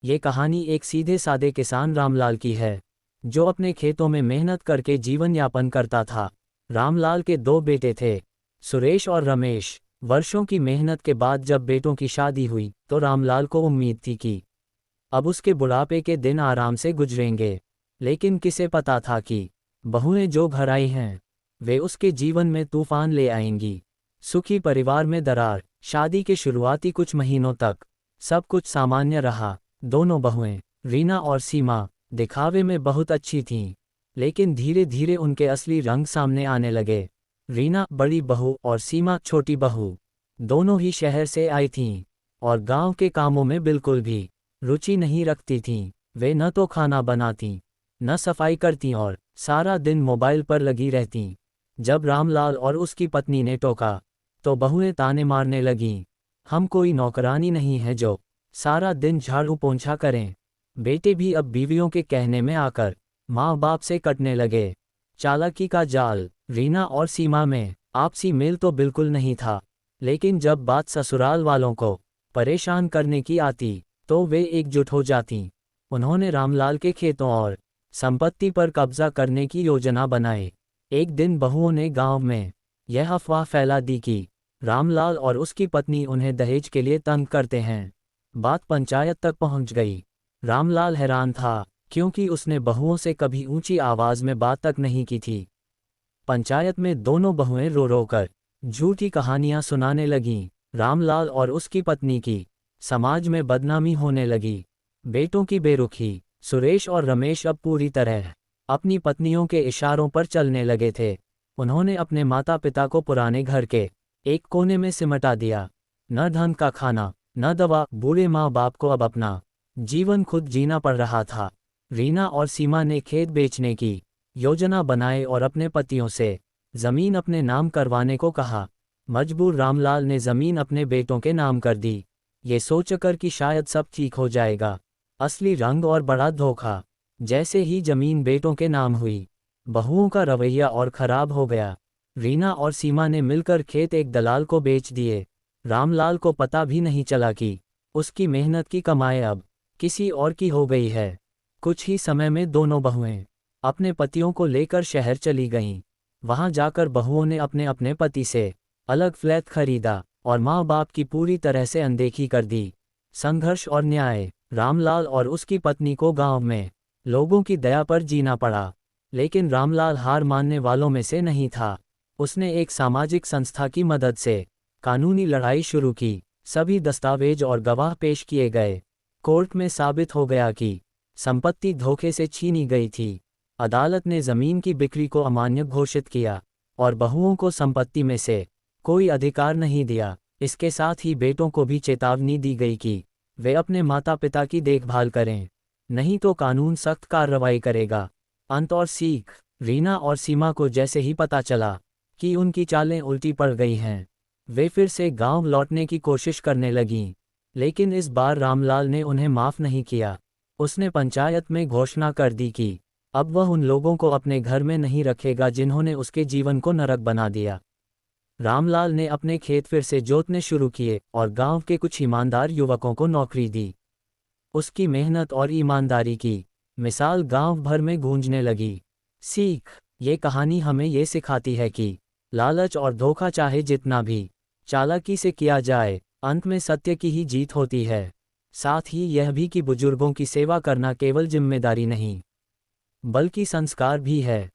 ये कहानी एक सीधे सादे किसान रामलाल की है, जो अपने खेतों में मेहनत करके जीवन यापन करता था। रामलाल के दो बेटे थे, सुरेश और रमेश। वर्षों की मेहनत के बाद जब बेटों की शादी हुई तो रामलाल को उम्मीद थी कि अब उसके बुढ़ापे के दिन आराम से गुजरेंगे। लेकिन किसे पता था कि बहुएं जो घर आई हैं वे उसके जीवन में तूफान ले आएंगी। सुखी परिवार में दरार। शादी के शुरुआती कुछ महीनों तक सब कुछ सामान्य रहा। दोनों बहुएं, रीना और सीमा, दिखावे में बहुत अच्छी थीं, लेकिन धीरे धीरे उनके असली रंग सामने आने लगे। रीना बड़ी बहू और सीमा छोटी बहू दोनों ही शहर से आई थीं और गांव के कामों में बिल्कुल भी रुचि नहीं रखती थीं। वे न तो खाना बनातीं, न सफाई करतीं और सारा दिन मोबाइल पर लगी रहतीं। जब रामलाल और उसकी पत्नी ने टोका तो बहुएं ताने मारने लगीं, हम कोई नौकरानी नहीं है जो सारा दिन झाड़ू पोंछा करें। बेटे भी अब बीवियों के कहने में आकर माँ बाप से कटने लगे। चालाकी का जाल। रीना और सीमा में आपसी मेल तो बिल्कुल नहीं था, लेकिन जब बात ससुराल वालों को परेशान करने की आती तो वे एकजुट हो जातीं। उन्होंने रामलाल के खेतों और संपत्ति पर कब्जा करने की योजना बनाई। एक दिन बहुओं ने गांव में यह अफवाह फैला दी कि रामलाल और उसकी पत्नी उन्हें दहेज के लिए तंग करते हैं। बात पंचायत तक पहुंच गई। रामलाल हैरान था, क्योंकि उसने बहुओं से कभी ऊंची आवाज में बात तक नहीं की थी। पंचायत में दोनों बहुएं रो रो कर झूठी कहानियां सुनाने लगीं। रामलाल और उसकी पत्नी की समाज में बदनामी होने लगी। बेटों की बेरुखी। सुरेश और रमेश अब पूरी तरह अपनी पत्नियों के इशारों पर चलने लगे थे। उन्होंने अपने माता पिता को पुराने घर के एक कोने में सिमटा दिया। न धन का खाना, न दवा। बूढ़े माँ बाप को अब अपना जीवन खुद जीना पड़ रहा था। रीना और सीमा ने खेत बेचने की योजना बनाए और अपने पतियों से जमीन अपने नाम करवाने को कहा। मजबूर रामलाल ने जमीन अपने बेटों के नाम कर दी, ये सोचकर कि शायद सब ठीक हो जाएगा। असली रंग और बड़ा धोखा। जैसे ही जमीन बेटों के नाम हुई, बहुओं का रवैया और खराब हो गया। रीना और सीमा ने मिलकर खेत एक दलाल को बेच दिए। रामलाल को पता भी नहीं चला कि उसकी मेहनत की कमाई अब किसी और की हो गई है। कुछ ही समय में दोनों बहुएं अपने पतियों को लेकर शहर चली गईं। वहां जाकर बहुओं ने अपने अपने पति से अलग फ्लैट खरीदा और माँ बाप की पूरी तरह से अनदेखी कर दी। संघर्ष और न्याय। रामलाल और उसकी पत्नी को गांव में लोगों की दया पर जीना पड़ा, लेकिन रामलाल हार मानने वालों में से नहीं था। उसने एक सामाजिक संस्था की मदद से कानूनी लड़ाई शुरू की। सभी दस्तावेज और गवाह पेश किए गए। कोर्ट में साबित हो गया कि संपत्ति धोखे से छीनी गई थी। अदालत ने जमीन की बिक्री को अमान्य घोषित किया और बहुओं को संपत्ति में से कोई अधिकार नहीं दिया। इसके साथ ही बेटों को भी चेतावनी दी गई कि वे अपने माता पिता की देखभाल करें, नहीं तो कानून सख्त कार्रवाई करेगा। अंत और सीख। रीना और सीमा को जैसे ही पता चला कि उनकी चालें उल्टी पड़ गई हैं, वे फिर से गांव लौटने की कोशिश करने लगीं। लेकिन इस बार रामलाल ने उन्हें माफ़ नहीं किया। उसने पंचायत में घोषणा कर दी कि अब वह उन लोगों को अपने घर में नहीं रखेगा जिन्होंने उसके जीवन को नरक बना दिया। रामलाल ने अपने खेत फिर से जोतने शुरू किए और गांव के कुछ ईमानदार युवकों को नौकरी दी। उसकी मेहनत और ईमानदारी की मिसाल गांव भर में गूंजने लगी। सीख। ये कहानी हमें ये सिखाती है कि लालच और धोखा चाहे जितना भी चालाकी से किया जाए, अंत में सत्य की ही जीत होती है। साथ ही यह भी कि बुजुर्गों की सेवा करना केवल जिम्मेदारी नहीं, बल्कि संस्कार भी है।